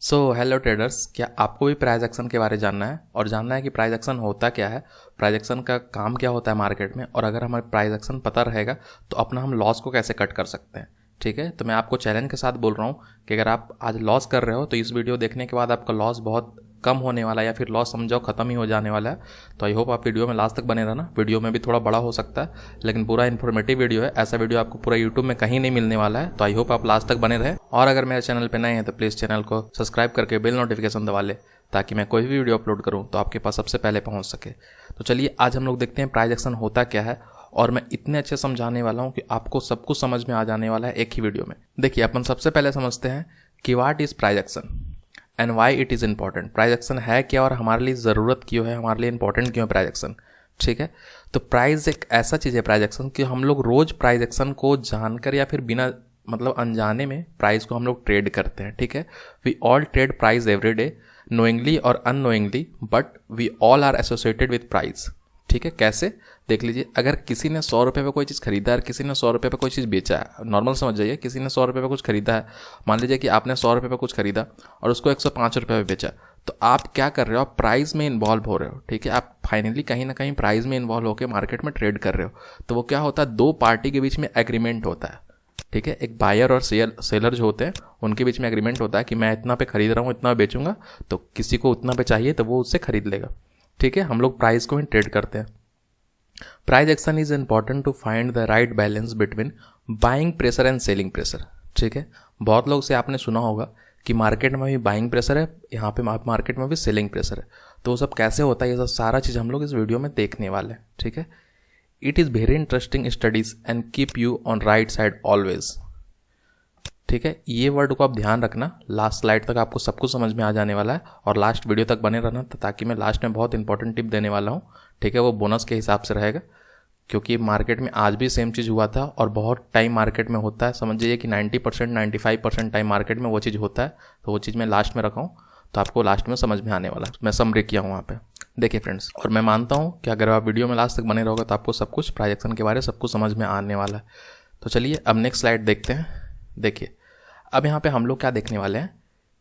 Hello traders, क्या आपको भी प्राइस एक्शन के बारे में जानना है और जानना है कि प्राइस एक्शन होता क्या है, प्राइस एक्शन का काम क्या होता है मार्केट में, और अगर हमें प्राइस एक्शन पता रहेगा तो अपना हम लॉस को कैसे कट कर सकते हैं। ठीक है, तो मैं आपको चैलेंज के साथ बोल रहा हूँ कि अगर आप आज लॉस कर रहे हो तो इस वीडियो देखने के बाद आपका लॉस बहुत कम होने वाला है या फिर लॉस समझो ख़त्म ही हो जाने वाला है। तो आई होप आप वीडियो में लास्ट तक बने रहना। वीडियो में भी थोड़ा बड़ा हो सकता है लेकिन पूरा इन्फॉर्मेटिव वीडियो है। ऐसा वीडियो आपको पूरा यूट्यूब में कहीं नहीं मिलने वाला है। तो आई होप आप लास्ट तक बने रहे। और अगर मेरे चैनल पर नए हैं तो प्लीज़ चैनल को सब्सक्राइब करके बेल नोटिफिकेशन दबा ले ताकि मैं कोई भी वीडियो अपलोड करूँ तो आपके पास सबसे पहले पहुँच सके। तो चलिए आज हम लोग देखते हैं प्राइस एक्शन होता क्या है, और मैं इतने अच्छे समझाने वाला हूँ कि आपको सब कुछ समझ में आ जाने वाला है एक ही वीडियो में। देखिए, अपन सबसे पहले समझते हैं कि what is price action and why it is important. Price action है क्या और हमारे लिए ज़रूरत क्यों है, हमारे लिए इंपॉर्टेंट क्यों है प्राइस एक्शन। ठीक है, तो प्राइस एक ऐसा चीज़ है प्राइस एक्शन कि हम लोग रोज़ प्राइस एक्शन को जानकर या फिर बिना मतलब अनजाने में प्राइस को हम लोग ट्रेड करते हैं। ठीक है, we all trade price every day, knowingly और unknowingly, but we all are associated with price. ठीक है, कैसे देख लीजिए। अगर किसी ने 100 रुपये पे कोई चीज़ खरीदा है और किसी ने 100 रुपये पे कोई चीज़ बेचा है, नॉर्मल समझ जाइए, किसी ने 100 रुपये पे कुछ खरीदा है, मान लीजिए कि आपने 100 रुपये पे कुछ खरीदा और उसको 105 रुपये पे बेचा, तो आप क्या कर रहे हो, आप प्राइस में इन्वॉल्व हो रहे हो। ठीक है, आप फाइनली कहीं ना कहीं प्राइस में इन्वॉल्व होकर मार्केट में ट्रेड कर रहे हो। तो वो क्या होता है, दो पार्टी के बीच में एग्रीमेंट होता है। ठीक है, एक बायर और सेलर जो होते हैं उनके बीच में एग्रीमेंट होता है कि मैं इतना पे खरीद रहा हूँ, इतना बेचूंगा, तो किसी को उतना पे चाहिए तो वो उससे खरीद लेगा। ठीक है, हम लोग प्राइस को ही ट्रेड करते हैं। Price action is important to find the right balance between buying pressure and selling pressure. ठीक है, बहुत लोग से आपने सुना होगा कि मार्केट में भी बाइंग प्रेशर है, यहाँ पे मार्केट में भी सेलिंग प्रेशर है। तो वो सब कैसे होता है, ये सब सारा चीज़ हम लोग इस वीडियो में देखने वाले हैं। ठीक है, it is very interesting studies and keep you on right side always. ठीक है, ये वर्ड को आप ध्यान रखना, लास्ट स्लाइड तक आपको सब कुछ समझ में आ जाने वाला है और लास्ट वीडियो तक बने रहना ताकि मैं लास्ट में बहुत इंपॉर्टेंट टिप देने वाला हूँ। ठीक है, वो बोनस के हिसाब से रहेगा क्योंकि मार्केट में आज भी सेम चीज़ हुआ था और बहुत टाइम मार्केट में होता है। समझ जाइए कि 90% 95% टाइम मार्केट में वो चीज़ होता है। तो वो चीज़ मैं लास्ट में रखा हूँ तो आपको लास्ट में समझ में आने वाला है। मैं समरी किया हूँ वहाँ पे, देखिए फ्रेंड्स। और मैं मानता हूँ कि अगर आप वीडियो में लास्ट तक बने रहोगे तो आपको सब कुछ प्राइस एक्शन के बारे में सब कुछ समझ में आने वाला है। तो चलिए अब नेक्स्ट स्लाइड देखते हैं। देखिए, अब यहाँ पे हम लोग क्या देखने वाले हैं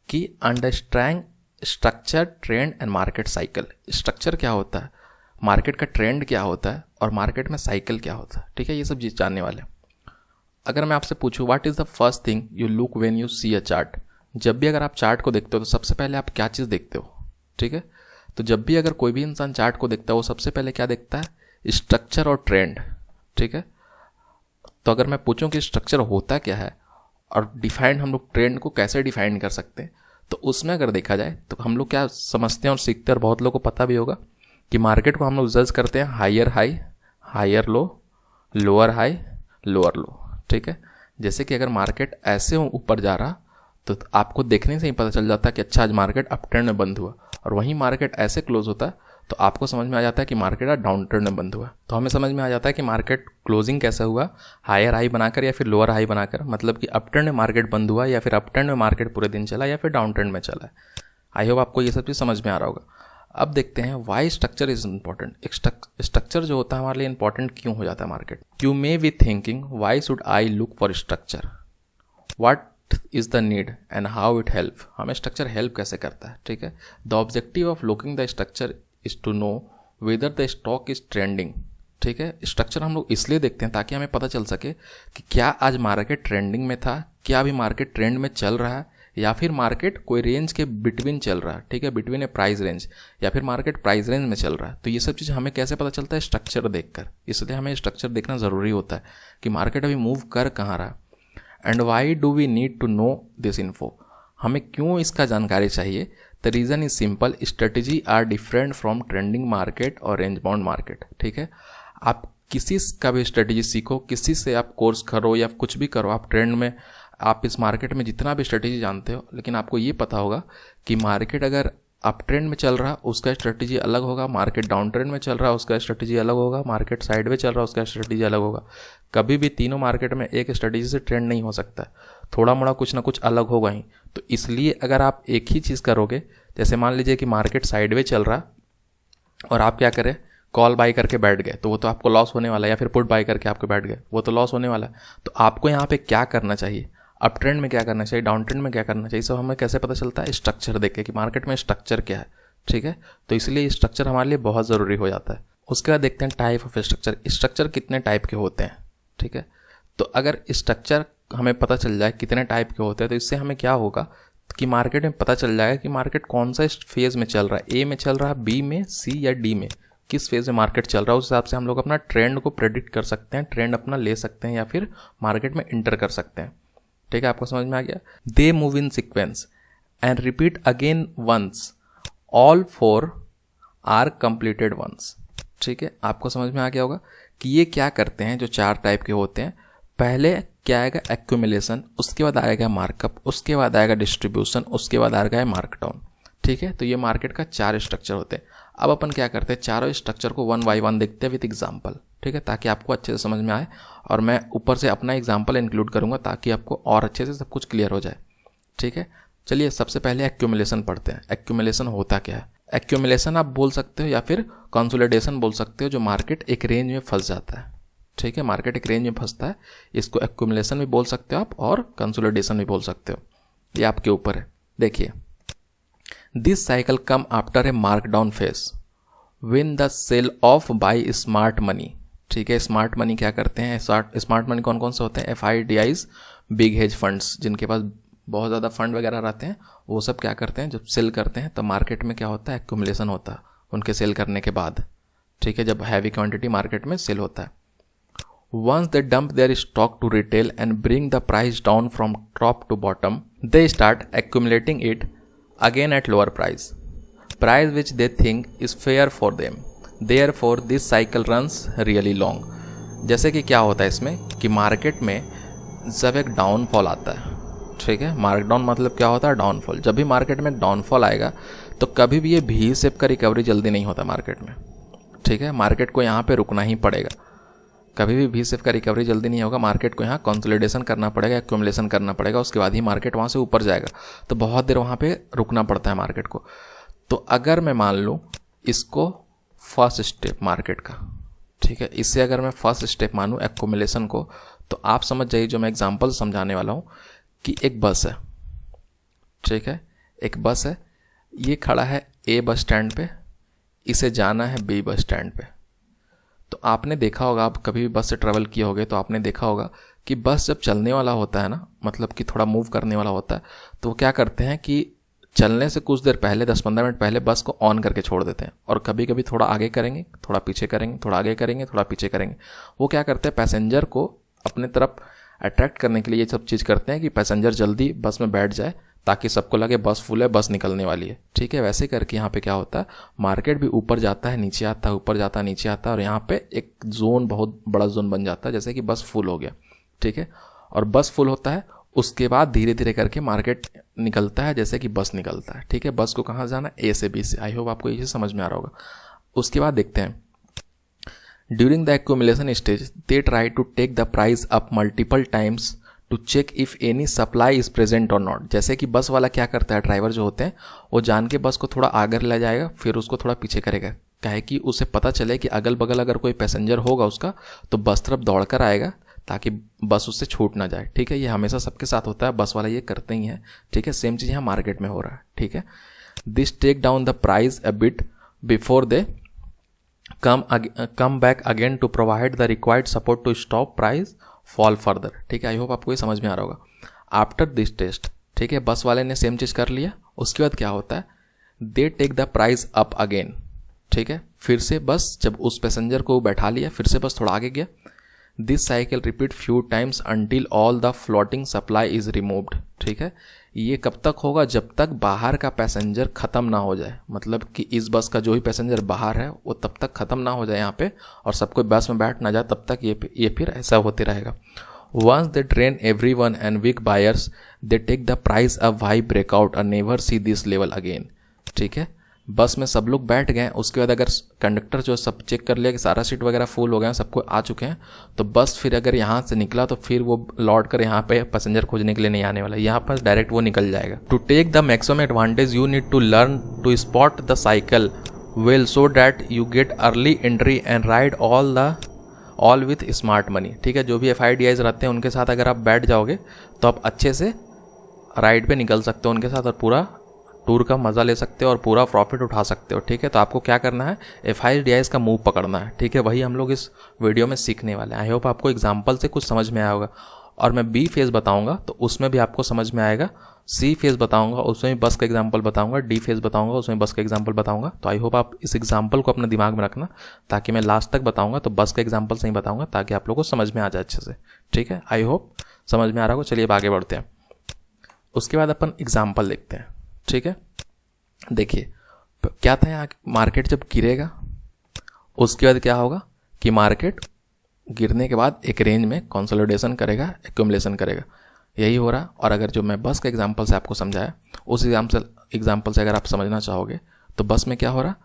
कि understand structure, trend and market cycle. Structure क्या होता है, मार्केट का ट्रेंड क्या होता है और मार्केट में साइकिल क्या होता है। ठीक है, ये सब चीज़ जानने वाले हैं। अगर मैं आपसे पूछूं what is the first thing you look when you see a chart. जब भी अगर आप चार्ट को देखते हो तो सबसे पहले आप क्या चीज़ देखते हो। ठीक है, तो जब भी अगर कोई भी इंसान चार्ट को देखता है वो सबसे पहले क्या देखता है, स्ट्रक्चर और ट्रेंड। ठीक है, तो अगर मैं पूछूं कि स्ट्रक्चर होता क्या है और डिफाइंड हम लोग ट्रेंड को कैसे डिफाइन कर सकते हैं, तो उसमें अगर देखा जाए तो हम लोग क्या समझते हैं और सीखते हैं, और बहुत लोगों को पता भी होगा कि मार्केट को हम लोग जज करते हैं higher high, higher low, lower high, lower low. ठीक है, जैसे कि अगर मार्केट ऐसे ऊपर जा रहा तो आपको देखने से ही पता चल जाता है कि अच्छा आज मार्केट अप ट्रेंड में बंद हुआ, और वहीं मार्केट ऐसे क्लोज होता है तो आपको समझ में आ जाता है कि मार्केट आज डाउन ट्रेंड में बंद हुआ। तो हमें समझ में आ जाता है कि मार्केट क्लोजिंग कैसा हुआ, हायर हाई बनाकर या फिर लोअर हाई बनाकर, मतलब कि अप ट्रेंड में मार्केट बंद हुआ या फिर अप ट्रेंड में मार्केट पूरे दिन चला या फिर डाउन ट्रेंड में चला है। आई होप आपको ये सब चीज़ समझ में आ रहा होगा। अब देखते हैं वाई स्ट्रक्चर इज इंपॉर्टेंट। एक स्ट्रक्चर जो होता है हमारे लिए इंपॉर्टेंट क्यों हो जाता है market. You may be thinking why should I look for structure, what is the need and how it help. हमें स्ट्रक्चर हेल्प कैसे करता है। ठीक है, the objective of looking the structure is to know whether the stock is trending. ठीक है, structure हम लोग इसलिए देखते हैं ताकि हमें पता चल सके कि क्या आज मार्केट ट्रेंडिंग में था, क्या अभी मार्केट ट्रेंड में चल रहा है, या फिर मार्केट कोई रेंज के बिटवीन चल रहा है। ठीक है, बिटवीन ए प्राइस रेंज, या फिर मार्केट प्राइस रेंज में चल रहा है। तो ये सब चीज़ हमें कैसे पता चलता है, स्ट्रक्चर देखकर। इसलिए हमें स्ट्रक्चर देखना ज़रूरी होता है कि मार्केट अभी मूव कर कहाँ रहा है। And why do we need to know this info, हमें क्यों इसका जानकारी चाहिए। The reason is simple, strategy are different from trending market और रेंज बाउंड मार्केट। ठीक है, आप किसी का भी स्ट्रेटेजी सीखो, किसी से आप कोर्स करो या कुछ भी करो, आप ट्रेंड में, आप इस मार्केट में जितना भी स्ट्रेटेजी जानते हो, लेकिन आपको ये पता होगा कि मार्केट अगर अप ट्रेंड में चल रहा उसका स्ट्रेटेजी अलग होगा, मार्केट डाउन ट्रेंड में चल रहा उसका स्ट्रेटेजी अलग होगा, मार्केट साइड में चल रहा उसका स्ट्रेटेजी अलग होगा। कभी भी तीनों मार्केट में एक स्ट्रेटेजी से ट्रेंड नहीं हो सकता, थोड़ा मोड़ा कुछ ना कुछ अलग होगा ही। तो इसलिए अगर आप एक ही चीज़ करोगे, जैसे मान लीजिए कि मार्केट साइडवेज चल रहा और आप क्या करें, कॉल बाई करके बैठ गए, तो वो तो आपको लॉस होने वाला है, या फिर पुट बाई करके आपको बैठ गए, वो तो लॉस होने वाला है। तो आपको यहाँ पे क्या करना चाहिए, अप ट्रेंड में क्या करना चाहिए, डाउन ट्रेंड में क्या करना चाहिए, सब हमें कैसे पता चलता है, स्ट्रक्चर देख के कि मार्केट में स्ट्रक्चर क्या है। ठीक है, तो इसलिए स्ट्रक्चर हमारे लिए बहुत ज़रूरी हो जाता है। उसके बाद देखते हैं टाइप ऑफ स्ट्रक्चर, स्ट्रक्चर कितने टाइप के होते हैं। ठीक है, तो अगर स्ट्रक्चर हमें पता चल जाए कितने टाइप के होते हैं, तो इससे हमें क्या होगा कि मार्केट में पता चल जाएगा कि मार्केट कौन सा फेज़ में चल रहा है, ए में चल रहा है, बी में, सी या डी में, किस फेज़ में मार्केट चल रहा है। उस हिसाब से हम लोग अपना ट्रेंड को प्रेडिक्ट कर सकते हैं, ट्रेंड अपना ले सकते हैं या फिर मार्केट में इंटर कर सकते हैं। ठीक है, आपको समझ में आ गया। They move in sequence and repeat again once, all four are completed once. ठीक है, आपको समझ में आ गया होगा कि ये क्या करते हैं। जो 4 टाइप के होते हैं, पहले क्या आएगा, एक्यूमुलेशन, उसके बाद आएगा मार्कअप, उसके बाद आएगा डिस्ट्रीब्यूशन, उसके बाद आएगा मार्कडाउन। ठीक है, तो ये मार्केट का 4 स्ट्रक्चर होते हैं। अब अपन क्या करते हैं, चारों स्ट्रक्चर को 1 बाय 1 देखते हैं विद एग्जाम्पल। ठीक है, ताकि आपको अच्छे से समझ में आए, और मैं ऊपर से अपना एग्जाम्पल इंक्लूड करूंगा ताकि आपको और अच्छे से सब कुछ क्लियर हो जाए। ठीक है, चलिए सबसे पहले एक्यूमुलेशन पढ़ते हैं। एक्यूमुलेशन होता क्या है। एक्यूमुलेशन आप बोल सकते हो या फिर कंसोलिडेशन बोल सकते हो, जो मार्केट एक रेंज में फंस जाता है। ठीक है, मार्केट एक रेंज में फंसता है, इसको एक्यूमुलेशन भी बोल सकते हो आप और कंसोलिडेशन भी बोल सकते हो, ये आपके ऊपर है। देखिए, this cycle come after a markdown phase when the sell off by smart money. ठीक है, स्मार्ट मनी क्या करते हैं, स्मार्ट मनी कौन कौन से होते हैं, FIDIs, बिग हेज फंड्स, जिनके पास बहुत ज़्यादा फंड वगैरह रहते हैं, वो सब क्या करते हैं, जब सेल करते हैं तो मार्केट में क्या होता है, एक्यूमुलेशन होता है उनके सेल करने के बाद। ठीक है, जब हैवी क्वांटिटी मार्केट में सेल होता है। Once they dump their stock to retail and bring the price down from top to bottom, they start accumulating it again at lower price which they think is fair for them. Therefore, this cycle runs really long. जैसे कि क्या होता है इसमें कि market में जब एक डाउनफॉल आता है, ठीक है, मार्कडाउन मतलब क्या होता है, डाउनफॉल। जब भी मार्केट में डाउनफॉल आएगा तो कभी भी ये भी शेप का रिकवरी जल्दी नहीं होता मार्केट में। ठीक है, मार्केट को यहाँ पे रुकना ही पड़ेगा, कभी भी V-शेप का रिकवरी जल्दी नहीं होगा। मार्केट को यहाँ कंसोलिडेशन करना पड़ेगा, एक्यूमुलेशन करना पड़ेगा, उसके बाद ही मार्केट वहाँ से ऊपर जाएगा। तो बहुत देर वहाँ पे रुकना पड़ता है मार्केट को। तो अगर मैं मान लूँ इसको फर्स्ट स्टेप मार्केट का, ठीक है, इससे अगर मैं फर्स्ट स्टेप मानूँ एक्यूमुलेशन को, तो आप समझ जाइए जो मैं एग्जाम्पल समझाने वाला हूँ कि एक बस है। ठीक है, एक बस है, ये खड़ा है A बस स्टैंड पे, इसे जाना है B बस स्टैंड पे। तो आपने देखा होगा, आप कभी भी बस से ट्रैवल किए होगे तो आपने देखा होगा कि बस जब चलने वाला होता है ना, मतलब कि थोड़ा मूव करने वाला होता है, तो वो क्या करते हैं कि चलने से कुछ देर पहले 10-15 मिनट पहले बस को ऑन करके छोड़ देते हैं, और कभी कभी थोड़ा आगे करेंगे, थोड़ा पीछे करेंगे, थोड़ा आगे करेंगे, थोड़ा पीछे करेंगे। वो क्या करते हैं, पैसेंजर को अपने तरफ अट्रैक्ट करने के लिए ये सब चीज़ करते हैं कि पैसेंजर जल्दी बस में बैठ जाए, ताकि सबको लगे बस फुल है, बस निकलने वाली है। ठीक है, वैसे करके यहाँ पे क्या होता है, मार्केट भी ऊपर जाता है, नीचे आता है, ऊपर जाता है, नीचे आता है, और यहाँ पे एक जोन, बहुत बड़ा जोन बन जाता है, जैसे कि बस फुल हो गया। ठीक है, और बस फुल होता है, उसके बाद धीरे धीरे करके मार्केट निकलता है जैसे कि बस निकलता है। ठीक है, बस को कहाँ जाना, A से B से। आई होप आपको ये समझ में आ रहा होगा। उसके बाद देखते हैं, during the accumulation stage they try to take the price up multiple times to check if any supply is present or not. जैसे कि बस वाला क्या करता है, ड्राइवर जो होते हैं वो जान के बस को थोड़ा आगे ले जाएगा, फिर उसको थोड़ा पीछे करेगा, काहे कि उसे पता चले कि अगल बगल अगर कोई पैसेंजर होगा उसका तो बस तरफ दौड़ कर आएगा, ताकि बस उससे छूट ना जाए। ठीक है, ये हमेशा सबके साथ होता है, बस वाला ये करते ही हैं। ठीक है, सेम चीज़ यहाँ मार्केट में हो रहा है। ठीक है, this take down the price a bit before they come back again to provide the required support to stop price fall further. ठीक है, आई होप आपको ये समझ में आ रहा होगा। आफ्टर दिस टेस्ट, ठीक है, बस वाले ने सेम चीज़ कर लिया। उसके बाद क्या होता है, they take the price up again. ठीक है, फिर से बस जब उस पैसेंजर को बैठा लिया, फिर से बस थोड़ा आगे गया। This cycle repeat few times until all the floating supply is removed. ठीक है, ये कब तक होगा, जब तक बाहर का पैसेंजर ख़त्म ना हो जाए, मतलब कि इस बस का जो भी पैसेंजर बाहर है वो तब तक ख़त्म ना हो जाए यहाँ पे, और सब कोई बस में बैठ ना जाए, तब तक ये फिर ऐसा होते रहेगा। Once they train every one and weak buyers they take the price away breakout और never see this level again. ठीक है, बस में सब लोग बैठ गए, उसके बाद अगर कंडक्टर जो सब चेक कर लिया कि सारा सीट वगैरह फुल हो गया, सबको आ चुके हैं, तो बस फिर अगर यहाँ से निकला तो फिर वो लौट कर यहाँ पे पैसेंजर खोजने के लिए नहीं आने वाला, यहाँ पर डायरेक्ट वो निकल जाएगा। To take the maximum advantage you need to learn to spot the cycle well so that you get early entry and ride all the all with smart money. ठीक है, जो भी FIDIs रहते हैं उनके साथ अगर आप बैठ जाओगे तो आप अच्छे से राइड पे निकल सकते हो उनके साथ और पूरा टूर का मज़ा ले सकते हो और पूरा प्रॉफिट उठा सकते हो। ठीक है, तो आपको क्या करना है, FIDIs का मूव पकड़ना है। ठीक है, वही हम लोग इस वीडियो में सीखने वाले हैं। आई होप आपको एग्जाम्पल से कुछ समझ में आया होगा। और मैं B फेज़ बताऊंगा तो उसमें भी आपको समझ में आएगा, C फेज़ बताऊंगा उसमें भी बस का एग्जाम्पल बताऊंगा, D फेज़ बताऊंगा उसमें बस का एग्जाम्पल बताऊंगा। तो आई होप आप इस एग्जाम्पल को अपने दिमाग में रखना, ताकि मैं लास्ट तक बताऊंगा तो बस का एग्जाम्पल से ही बताऊंगा, ताकि आप लोगों को समझ में आ जाए अच्छे से। ठीक है, आई होप समझ में आ रहा होगा। चलिए अब आगे बढ़ते हैं। उसके बाद अपन एग्जाम्पल देखते हैं। ठीक है, देखिए क्या था यहाँ, मार्केट जब गिरेगा उसके बाद क्या होगा कि मार्केट गिरने के बाद एक रेंज में कंसोलिडेशन करेगा, एक्यूमुलेशन करेगा, यही हो रहा। और अगर जो मैं बस का एग्जांपल से आपको समझाया उस एग्जांपल से अगर आप समझना चाहोगे तो बस में क्या हो रहा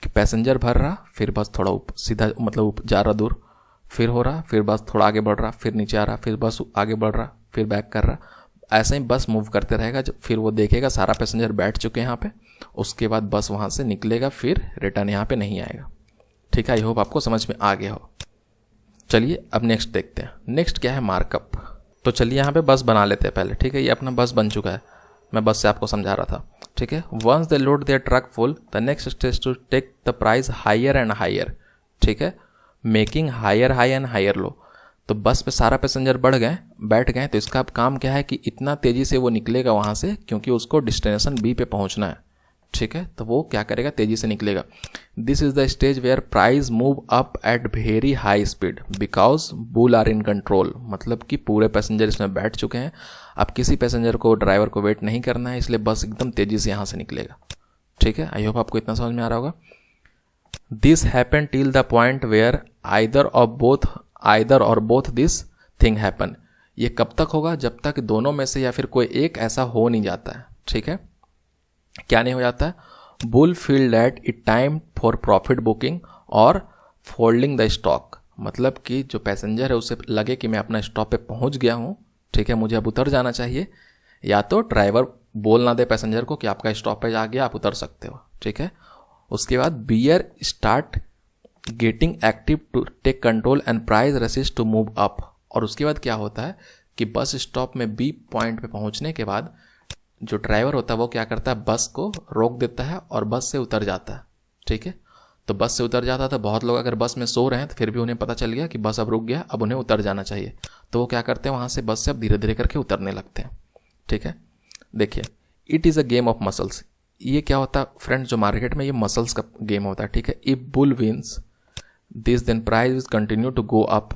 कि पैसेंजर भर रहा, फिर बस थोड़ा सीधा मतलब जा रहा दूर, फिर हो रहा, फिर बस थोड़ा आगे बढ़ रहा, फिर नीचे आ रहा, फिर बस आगे बढ़ रहा, फिर बैक कर रहा। ऐसे ही बस मूव करते रहेगा। जब फिर वो देखेगा सारा पैसेंजर बैठ चुके हैं यहाँ पे, उसके बाद बस वहाँ से निकलेगा, फिर रिटर्न यहाँ पे नहीं आएगा। ठीक है, आई होप आपको समझ में आ गया हो। चलिए अब नेक्स्ट देखते हैं। नेक्स्ट क्या है, मार्कअप। तो चलिए यहाँ पे बस बना लेते हैं पहले। ठीक है, ये अपना बस बन चुका है, मैं बस से आपको समझा रहा था। ठीक है, once they load their truck full the next stage to take the price higher and higher. ठीक है, making higher high and higher low. तो बस पे सारा पैसेंजर बैठ गए, तो इसका अब काम क्या है कि इतना तेज़ी से वो निकलेगा वहाँ से, क्योंकि उसको डेस्टिनेशन B पे पहुँचना है। ठीक है, तो वो क्या करेगा, तेज़ी से निकलेगा। This is the stage where price move up at very high speed because bull are in control. मतलब कि पूरे पैसेंजर इसमें बैठ चुके हैं, अब किसी पैसेंजर को, ड्राइवर को वेट नहीं करना है, इसलिए बस एकदम तेज़ी से यहाँ से निकलेगा। ठीक है, आई होप आपको इतना समझ में आ रहा होगा। This happen till the point where either or both this thing happen. ये कब तक होगा, जब तक दोनों में से या फिर कोई एक ऐसा हो नहीं जाता है। ठीक है, क्या नहीं हो जाता है, bull feel that it time for profit booking और फोल्डिंग द स्टॉक। मतलब कि जो पैसेंजर है उसे लगे कि मैं अपना स्टॉप पे पहुंच गया हूं, ठीक है, मुझे अब उतर जाना चाहिए, या तो ड्राइवर बोल ना दे पैसेंजर को कि आपका स्टॉपेज आ गया, आप उतर सकते हो। ठीक है, उसके बाद bear start getting active to take control and price resist to move up. और उसके बाद क्या होता है कि बस स्टॉप में B पॉइंट पे पहुंचने के बाद जो ड्राइवर होता है वो क्या करता है, बस को रोक देता है और बस से उतर जाता है। ठीक है, तो बस से उतर जाता था। बहुत लोग अगर बस में सो रहे हैं तो फिर भी उन्हें पता चल गया कि बस अब रुक गया, अब उन्हें उतर जाना चाहिए, तो वो क्या करते हैं, वहाँ से बस से अब धीरे धीरे करके उतरने लगते हैं। ठीक है, देखिए it is a game of muscles. ये क्या होता है फ्रेंड्स, जो मार्केट में ये मसल्स का गेम होता है। ठीक है, if bull wins this then price continue to go up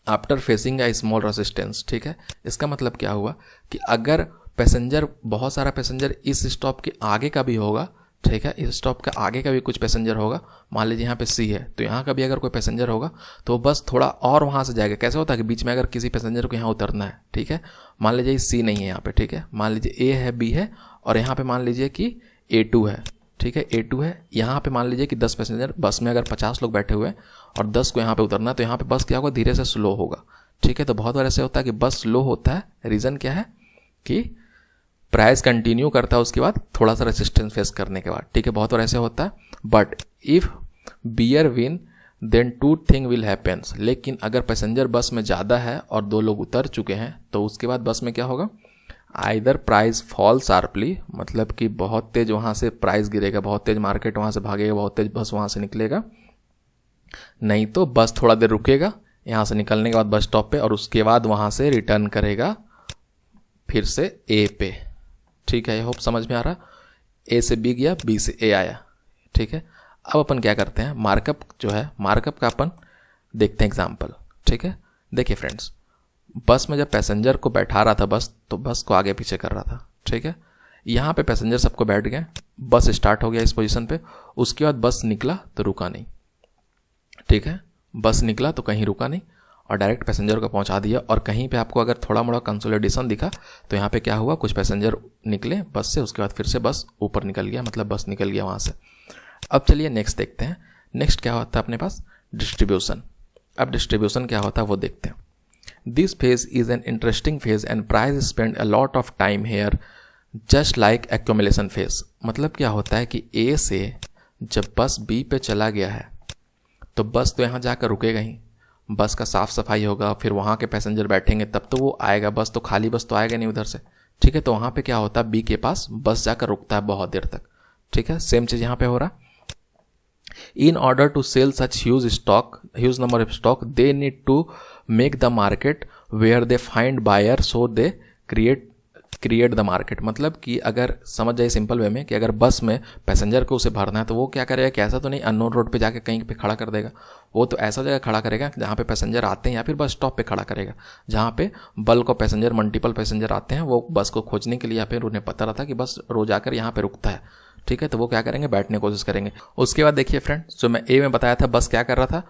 after facing a small resistance. ठीक है, इसका मतलब क्या हुआ कि अगर पैसेंजर, बहुत सारा पैसेंजर इस स्टॉप के आगे का भी होगा, ठीक है, इस स्टॉप के आगे का भी कुछ पैसेंजर होगा, मान लीजिए यहाँ पे C है तो यहाँ का भी अगर कोई पैसेंजर होगा तो बस थोड़ा और वहाँ से जाएगा। कैसे होता है कि बीच में अगर किसी पैसेंजर को यहाँ उतरना है, ठीक है, मान लीजिए C नहीं है यहाँ पे, ठीक है, मान लीजिए A है, B है और यहाँ पे मान लीजिए कि A2 है। ठीक है, A2 है, यहाँ पे मान लीजिए कि 10 पैसेंजर, बस में अगर 50 लोग बैठे हुए हैं और 10 को यहाँ पे उतरना है, तो यहाँ पे बस क्या होगा, धीरे से स्लो होगा। ठीक है, तो बहुत बार ऐसे होता है कि बस स्लो होता है, रीज़न क्या है कि प्राइस कंटिन्यू करता है उसके बाद थोड़ा सा रेसिस्टेंस फेस करने के बाद। ठीक है, बहुत बार ऐसे होता है। But if bear win then two thing will happens. लेकिन अगर पैसेंजर बस में ज़्यादा है और 2 लोग उतर चुके हैं तो उसके बाद बस में क्या होगा, आइदर प्राइस फॉल शार्पली, मतलब कि बहुत तेज वहाँ से प्राइस गिरेगा, बहुत तेज मार्केट वहाँ से भागेगा, बहुत तेज बस वहाँ से निकलेगा, नहीं तो बस थोड़ा देर रुकेगा यहाँ से निकलने के बाद बस स्टॉप पे, और उसके बाद वहाँ से रिटर्न करेगा फिर से A पे। ठीक है, आई होप समझ में आ रहा। A से B गया, B से A आया। ठीक है, अब अपन क्या करते हैं, मार्कअप जो है, मार्कअप का अपन देखते हैं एग्जाम्पल। ठीक है, देखिए फ्रेंड्स, बस में जब पैसेंजर को बैठा रहा था बस, तो बस को आगे पीछे कर रहा था। ठीक है, यहाँ पे पैसेंजर सबको बैठ गए, बस स्टार्ट हो गया इस पोजीशन पे, उसके बाद बस निकला तो रुका नहीं। ठीक है, बस निकला तो कहीं रुका नहीं और डायरेक्ट पैसेंजर को पहुंचा दिया। और कहीं पे आपको अगर थोड़ा मोड़ा कंसोलिडेशन दिखा तो यहाँ पे क्या हुआ, कुछ पैसेंजर निकले बस से, उसके बाद फिर से बस ऊपर निकल गया, मतलब बस निकल गया वहाँ से। अब चलिए नेक्स्ट देखते हैं। नेक्स्ट क्या होता है अपने पास, डिस्ट्रीब्यूशन। अब डिस्ट्रीब्यूशन क्या होता है वो देखते हैं। This phase is an interesting phase and price spend a lot of time here just like accumulation phase. मतलब क्या होता है कि A से जब बस B पे चला गया है तो बस तो यहाँ जाकर रुकेगा ही, बस का साफ़ सफाई होगा, फिर वहाँ के पैसेंजर बैठेंगे, तब तो वो आएगा। बस तो खाली बस तो आएगा नहीं उधर से, ठीक है। तो वहाँ पे क्या होता है, बी के पास बस जाकर रुकता है बहुत देर तक, ठीक है। सेम चीज़ यहाँ पे हो रहा। In order to sell such huge number of stock, they need to make the market where they find buyer, so they create the market। मतलब कि अगर समझ जाए सिंपल वे में कि अगर बस में पैसेंजर को उसे भरना है तो वो क्या करेगा कि ऐसा तो नहीं अननोन रोड पे जाके कहीं पे खड़ा कर देगा, वो तो ऐसा जगह खड़ा करेगा जहाँ पे पैसेंजर आते हैं, या फिर बस स्टॉप पे खड़ा करेगा जहाँ पे bulk of passenger, multiple passenger आते हैं, वो बस को खोजने के लिए, या फिर उन्हें पता रहता कि बस रोज आकर यहाँ पे रुकता है, ठीक है। तो वो क्या करेंगे, बैठने की कोशिश करेंगे। उसके बाद देखिए फ्रेंड, जो मैं ए में बताया था, बस क्या कर रहा था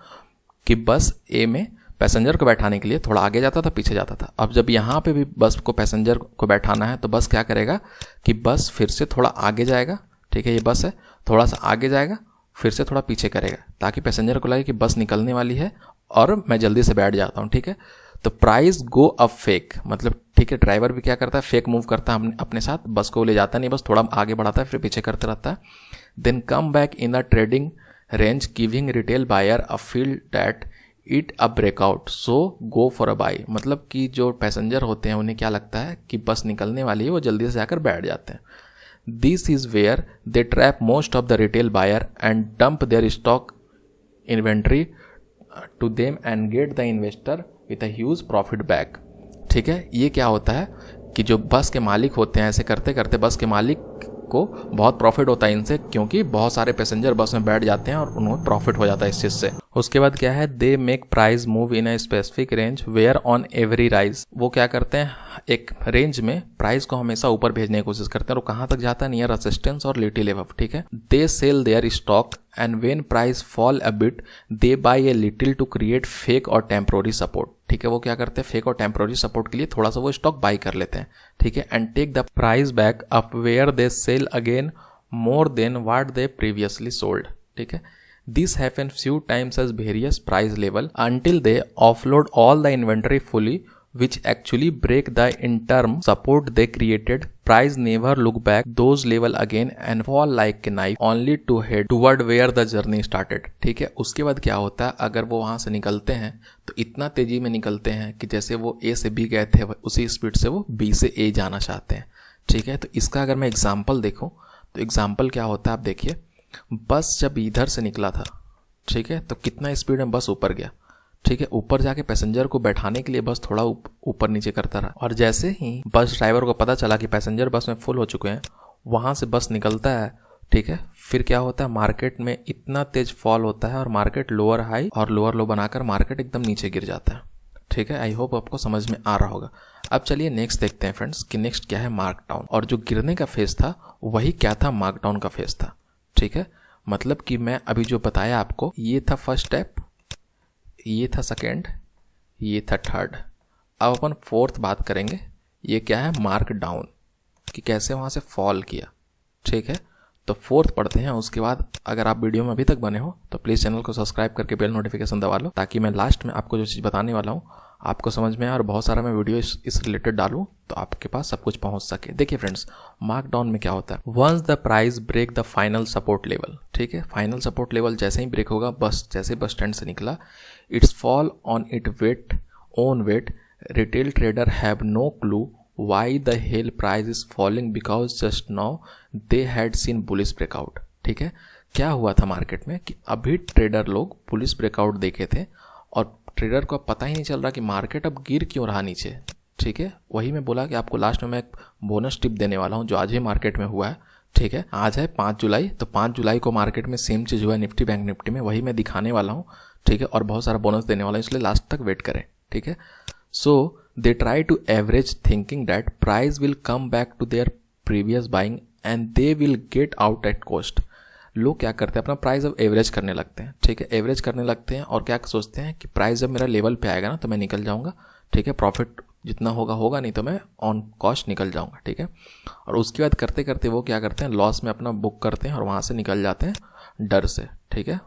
कि बस ए में पैसेंजर को बैठाने के लिए थोड़ा आगे जाता था, पीछे जाता था। अब जब यहाँ पे भी बस को पैसेंजर को बैठाना है तो बस क्या करेगा कि बस फिर से थोड़ा आगे जाएगा, ठीक है। ये बस है, थोड़ा सा आगे जाएगा, फिर से थोड़ा पीछे करेगा, ताकि पैसेंजर को लगे कि बस निकलने वाली है और मैं जल्दी से बैठ जाता हूँ, ठीक है। तो प्राइस गो अप फेक, मतलब ठीक है, ड्राइवर भी क्या करता है, फेक मूव करता है अपने साथ, बस को ले जाता नहीं, बस थोड़ा आगे बढ़ाता है फिर पीछे करते रहता है। Then come back in the trading range giving retail buyer a feel that it a breakout, so go for a buy. मतलब कि जो पैसेंजर होते हैं उन्हें क्या लगता है कि बस निकलने वाली है, वो जल्दी से जाकर बैठ जाते हैं। This is where they trap most of the retail buyer and dump their stock inventory to them and get the investor with a huge profit back, ठीक है। ये क्या होता है कि जो बस के मालिक होते हैं, ऐसे करते करते बस के मालिक को बहुत प्रॉफिट होता है इनसे, क्योंकि बहुत सारे पैसेंजर बस में बैठ जाते हैं और उन्हें प्रॉफिट हो जाता है इस चीज़ से। उसके बाद क्या है, they make price move in a specific range where on every rise. वो क्या करते हैं, एक रेंज में प्राइस को हमेशा ऊपर भेजने की कोशिश करते हैं, और कहाँ तक जाता है, near resistance or little above, ठीक है। They sell their stock and when price fall a bit they buy a little to create fake or temporary support, ठीक है। वो क्या करते हैं, फेक और टेम्पोररी सपोर्ट के लिए थोड़ा सा वो स्टॉक बाई कर लेते हैं, ठीक है। And take the price back up where they sell again more than what they previously sold, ठीक है। This happens few times as various price level until they offload all the inventory fully, which actually break the interim support they created. Price never look back those level again and fall like a knife only to head toward where the journey started, ठीक है। उसके बाद क्या होता है, अगर वो वहाँ से निकलते हैं तो इतना तेजी में निकलते हैं कि जैसे वो ए से बी गए थे उसी स्पीड से वो बी से ए जाना चाहते हैं, ठीक है। तो इसका अगर मैं एग्जाम्पल देखूँ तो एग्जाम्पल क्या होता है, आप देखिए, बस जब इधर से निकला था, ठीक है, तो कितना स्पीड में बस ऊपर गया, ठीक है। ऊपर जाके पैसेंजर को बैठाने के लिए बस थोड़ा ऊपर नीचे करता रहा, और जैसे ही बस ड्राइवर को पता चला कि पैसेंजर बस में फुल हो चुके हैं, वहाँ से बस निकलता है, ठीक है। फिर क्या होता है, मार्केट में इतना तेज फॉल होता है और मार्केट लोअर हाई और लोअर लो बनाकर मार्केट एकदम नीचे गिर जाता है, ठीक है। आई होप आपको समझ में आ रहा होगा। अब चलिए नेक्स्ट देखते हैं फ्रेंड्स कि नेक्स्ट क्या है, मार्कडाउन। और जो गिरने का फेज था वही क्या था, मार्कडाउन का फेज था, ठीक है। मतलब कि मैं अभी जो बताया आपको, ये था फर्स्ट स्टेप, ये था सेकेंड, ये था थर्ड। अब अपन फोर्थ बात करेंगे, ये क्या है, मार्क डाउन, कि कैसे वहाँ से फॉल किया, ठीक है। तो फोर्थ पढ़ते हैं। उसके बाद अगर आप वीडियो में अभी तक बने हो तो प्लीज़ चैनल को सब्सक्राइब करके बेल नोटिफिकेशन दबा लो, ताकि मैं लास्ट में आपको जो चीज़ बताने वाला हूँ आपको समझ में आए, और बहुत सारा मैं वीडियो इस रिलेटेड डालूँ तो आपके पास सब कुछ पहुँच सके। देखिए फ्रेंड्स, मार्कडाउन में क्या होता है, once the price break the final support level, ठीक है। फाइनल सपोर्ट लेवल जैसे ही ब्रेक होगा, बस जैसे बस स्टैंड से निकला, it's fall on it weight own weight, retail trader have no clue why the hell price is falling because just now they had seen bullish breakout, ठीक है। क्या हुआ था मार्केट में कि अभी ट्रेडर लोग पुलिस ब्रेकआउट देखे थे और ट्रेडर को पता ही नहीं चल रहा कि मार्केट अब गिर क्यों रहा नीचे, ठीक है। वही मैं बोला कि आपको लास्ट में मैं एक बोनस टिप देने वाला हूँ जो आज ही मार्केट में हुआ है, ठीक है। आज है 5 जुलाई, तो 5 जुलाई को मार्केट में सेम चीज़ हुआ है निफ्टी बैंक निफ्टी में, वही मैं दिखाने वाला हूँ, ठीक है। और बहुत सारा बोनस देने वाला हूँ, इसलिए लास्ट तक वेट करें, ठीक है। सो they try to average thinking that price will come back to their previous buying and they will get out at cost। लोग क्या करते हैं, अपना प्राइस अब एवरेज करने लगते हैं, ठीक है। एवरेज करने लगते हैं और क्या सोचते हैं कि प्राइस जब मेरा लेवल पे आएगा ना तो मैं निकल जाऊंगा, ठीक है। प्रॉफिट जितना होगा होगा, नहीं तो मैं ऑन कॉस्ट निकल जाऊंगा, ठीक है। और उसके बाद करते करते वो क्या करते हैं, लॉस में अपना बुक करते हैं और वहाँ से निकल जाते हैं डर से, ठीक है।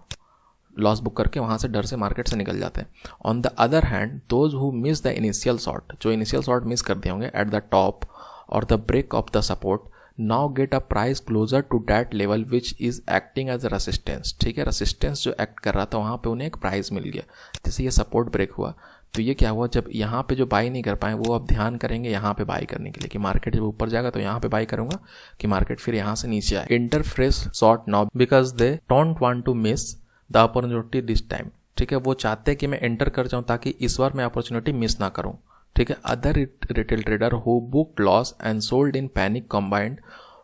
लॉस बुक करके वहाँ से डर से मार्केट से निकल जाते हैं। On the other hand those who miss the initial shot, जो इनिशियल शॉट मिस कर दिए होंगे at the top or the break of the support, now get a price closer to that level which is acting as a resistance. ठीक है, resistance जो act कर रहा था वहाँ पे उन्हें एक प्राइस मिल गया। जैसे ये सपोर्ट ब्रेक हुआ तो ये क्या हुआ, जब यहाँ पे जो बाई नहीं कर पाए वो अब ध्यान करेंगे यहाँ पे बाई करने के लिए कि मार्केट जब ऊपर जाएगा तो यहाँ पे बाई करूंगा कि मार्केट फिर यहाँ से नीचे आए। Enter fresh short now because they don't want to miss the opportunity this time. ठीक है, वो चाहते हैं कि मैं एंटर कर जाऊं ताकि इस बार मैं अपॉर्चुनिटी मिस ना करूं। ठीक है, other retail trader who booked loss and sold in panic combined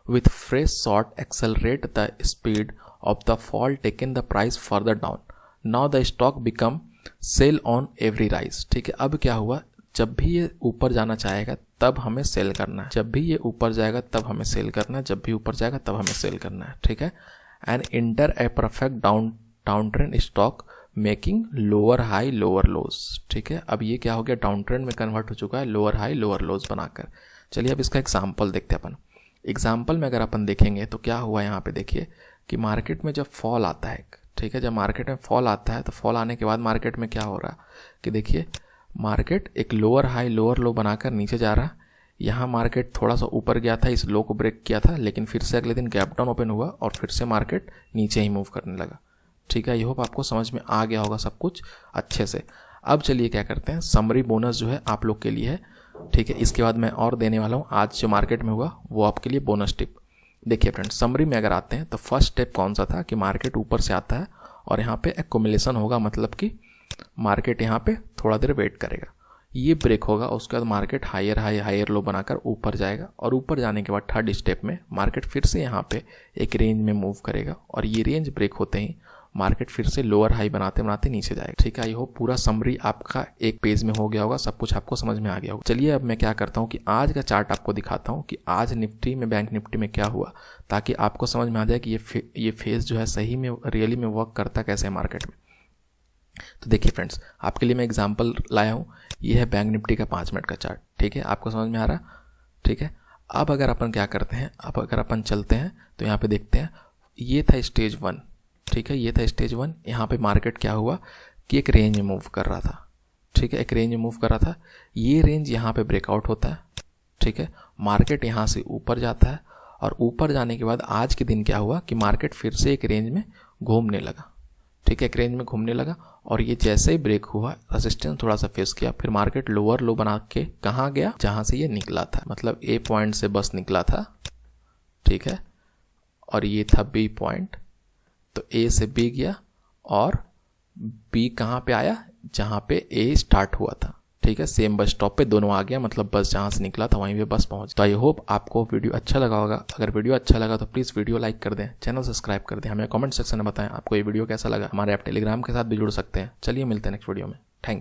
with fresh short accelerate the speed of the fall taken the price further down. Now the stock become sell on every rise. ठीक है, अब क्या हुआ, जब भी ये ऊपर जाना चाहेगा तब हमें सेल करना है, जब भी ये ऊपर जाएगा तब हमें सेल करना है, जब भी ऊपर जाएगा तब हमें सेल करना है। ठीक है, and inter a perfect down trend stock making lower high lower लोज। ठीक है, अब ये क्या हो गया, डाउन ट्रेंड में कन्वर्ट हो चुका है लोअर हाई लोअर लोज बनाकर। चलिए अब इसका एग्जाम्पल देखते हैं अपन। एग्जाम्पल में अगर अपन देखेंगे तो क्या हुआ, यहाँ पे देखिए कि मार्केट में जब फॉल आता है, ठीक है, जब मार्केट में फॉल आता है तो फॉल आने के बाद मार्केट में क्या हो रहा है कि देखिए मार्केट एक लोअर हाई लोअर लो बनाकर नीचे जा रहा है। यहाँ मार्केट थोड़ा सा ऊपर गया था, इस लो को ब्रेक किया था, लेकिन फिर से अगले दिन गैप डाउन ओपन हुआ और फिर से मार्केट नीचे ही मूव करने लगा। ठीक है, आई होप आपको समझ में आ गया होगा सब कुछ अच्छे से। अब चलिए क्या करते हैं, समरी बोनस जो है आप लोग के लिए है। ठीक है, इसके बाद मैं और देने वाला हूँ आज जो मार्केट में हुआ वो आपके लिए बोनस टिप। देखिए फ्रेंड्स, समरी में अगर आते हैं तो फर्स्ट स्टेप कौन सा था कि मार्केट ऊपर से आता है और यहाँ पे एक्युमुलेशन होगा, मतलब कि मार्केट यहाँ पे थोड़ा देर वेट करेगा, ये ब्रेक होगा, उसके बाद मार्केट हायर लो बनाकर ऊपर जाएगा और ऊपर जाने के बाद थर्ड स्टेप में मार्केट फिर से यहाँ पे एक रेंज में मूव करेगा और ये रेंज ब्रेक होते ही मार्केट फिर से लोअर हाई बनाते बनाते नीचे जाएगा। ठीक है, आई होप पूरा समरी आपका एक पेज में हो गया होगा, सब कुछ आपको समझ में आ गया होगा। चलिए अब मैं क्या करता हूँ कि आज का चार्ट आपको दिखाता हूँ कि आज निफ्टी में बैंक निफ्टी में क्या हुआ, ताकि आपको समझ में आ जाए कि ये फेज जो है सही में रियली में वर्क करता कैसे है मार्केट में। तो देखिए फ्रेंड्स, आपके लिए मैं एग्जाम्पल लाया हूँ, ये है बैंक निफ्टी का 5 मिनट का चार्ट। ठीक है, आपको समझ में आ रहा। ठीक है, अब अगर अपन क्या करते हैं, अब अगर अपन चलते हैं तो यहाँ पे देखते हैं, ये था स्टेज 1। ठीक है, ये था स्टेज 1। यहाँ पे मार्केट क्या हुआ कि एक रेंज में मूव कर रहा था। ठीक है, एक रेंज में मूव कर रहा था, ये रेंज यहाँ पे ब्रेकआउट होता है। ठीक है, मार्केट यहाँ से ऊपर जाता है और ऊपर जाने के बाद आज के दिन क्या हुआ कि मार्केट फिर से एक रेंज में घूमने लगा। ठीक है, एक रेंज में घूमने लगा और ये जैसे ही ब्रेक हुआ रेजिस्टेंस थोड़ा सा फेस किया, फिर मार्केट लोअर लो बना के कहाँ गया, जहाँ से ये निकला था, मतलब ए पॉइंट से बस निकला था। ठीक है, और ये था बी पॉइंट, तो ए से बी गया और बी कहाँ पे आया, जहाँ पे ए स्टार्ट हुआ था। ठीक है, सेम बस स्टॉप पे दोनों आ गया, मतलब बस जहाँ से निकला था वहीं पे बस पहुंच। तो आई होप आपको वीडियो अच्छा लगा होगा। अगर वीडियो अच्छा लगा तो प्लीज़ वीडियो लाइक कर दें, चैनल सब्सक्राइब कर दें, हमें कमेंट सेक्शन में बताएं आपको ये वीडियो कैसा लगा। हमारे आप टेलीग्राम के साथ भी जुड़ सकते हैं। चलिए मिलते हैं नेक्स्ट वीडियो में। Thank you.